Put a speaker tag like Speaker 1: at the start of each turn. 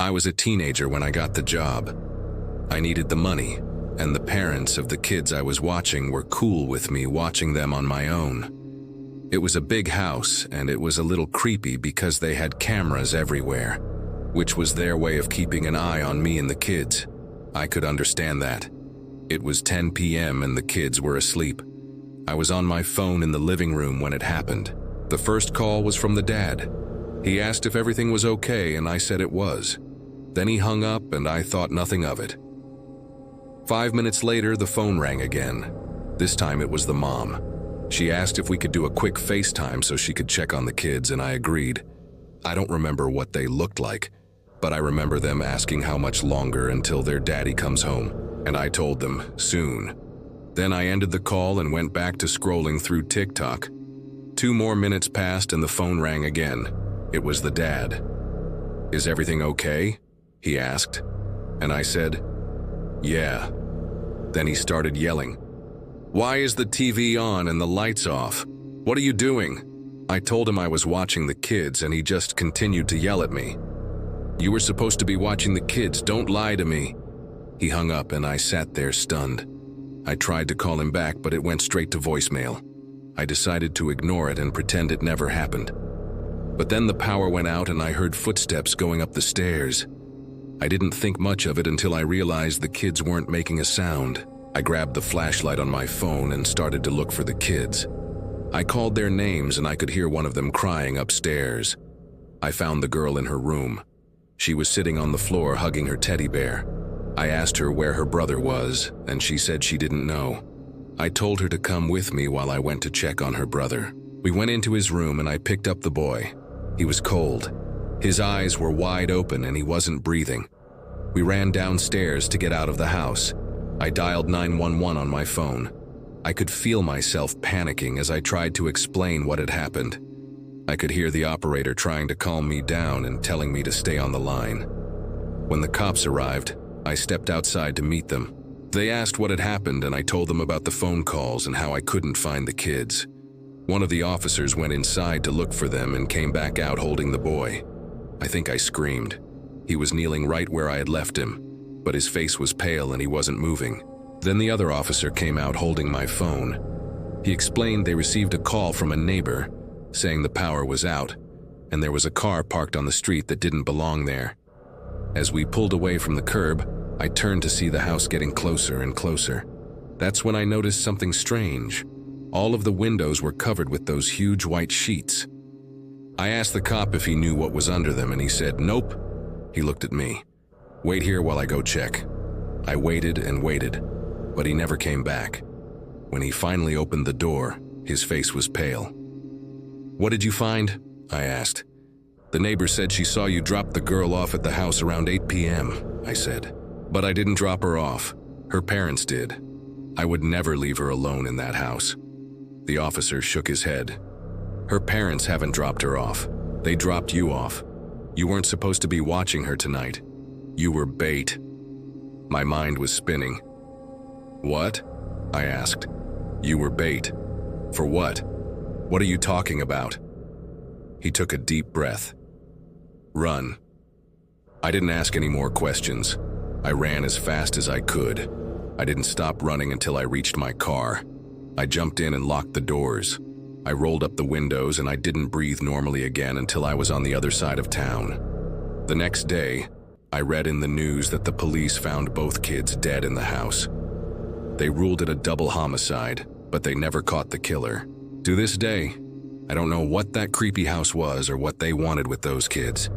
Speaker 1: I was a teenager when I got the job. I needed the money, and the parents of the kids I was watching were cool with me watching them on my own. It was a big house, and it was a little creepy because they had cameras everywhere, which was their way of keeping an eye on me and the kids. I could understand that. It was 10 p.m. and the kids were asleep. I was on my phone in the living room when it happened. The first call was from the dad. He asked if everything was okay, and I said it was. Then he hung up, and I thought nothing of it. 5 minutes later, the phone rang again. This time it was the mom. She asked if we could do a quick FaceTime so she could check on the kids, and I agreed. I don't remember what they looked like, but I remember them asking how much longer until their daddy comes home, and I told them, soon. Then I ended the call and went back to scrolling through TikTok. 2 more minutes passed and the phone rang again. It was the dad. "Is everything okay?" he asked, and I said, "Yeah." Then he started yelling, "Why is the TV on and the lights off? What are you doing?" I told him I was watching the kids, and he just continued to yell at me. "You were supposed to be watching the kids, don't lie to me." He hung up and I sat there stunned. I tried to call him back, but it went straight to voicemail. I decided to ignore it and pretend it never happened. But then the power went out and I heard footsteps going up the stairs. I didn't think much of it until I realized the kids weren't making a sound. I grabbed the flashlight on my phone and started to look for the kids. I called their names and I could hear one of them crying upstairs. I found the girl in her room. She was sitting on the floor hugging her teddy bear. I asked her where her brother was, and she said she didn't know. I told her to come with me while I went to check on her brother. We went into his room and I picked up the boy. He was cold. His eyes were wide open and he wasn't breathing. We ran downstairs to get out of the house. I dialed 911 on my phone. I could feel myself panicking as I tried to explain what had happened. I could hear the operator trying to calm me down and telling me to stay on the line. When the cops arrived, I stepped outside to meet them. They asked what had happened and I told them about the phone calls and how I couldn't find the kids. One of the officers went inside to look for them and came back out holding the boy. I think I screamed. He was kneeling right where I had left him, but his face was pale and he wasn't moving. Then the other officer came out holding my phone. He explained they received a call from a neighbor saying the power was out and there was a car parked on the street that didn't belong there. As we pulled away from the curb, I turned to see the house getting closer and closer. That's when I noticed something strange. All of the windows were covered with those huge white sheets. I asked the cop if he knew what was under them and he said, "Nope." He looked at me. "Wait here while I go check." I waited and waited, but he never came back. When he finally opened the door, his face was pale. "What did you find?" I asked. "The neighbor said she saw you drop the girl off at the house around 8 p.m., I said. "But I didn't drop her off. Her parents did. I would never leave her alone in that house." The officer shook his head. "Her parents haven't dropped her off. They dropped you off. You weren't supposed to be watching her tonight. You were bait." My mind was spinning. "What?" I asked. "You were bait. For what? What are you talking about?" He took a deep breath. "Run." I didn't ask any more questions. I ran as fast as I could. I didn't stop running until I reached my car. I jumped in and locked the doors. I rolled up the windows and I didn't breathe normally again until I was on the other side of town. The next day, I read in the news that the police found both kids dead in the house. They ruled it a double homicide, but they never caught the killer. To this day, I don't know what that creepy house was or what they wanted with those kids.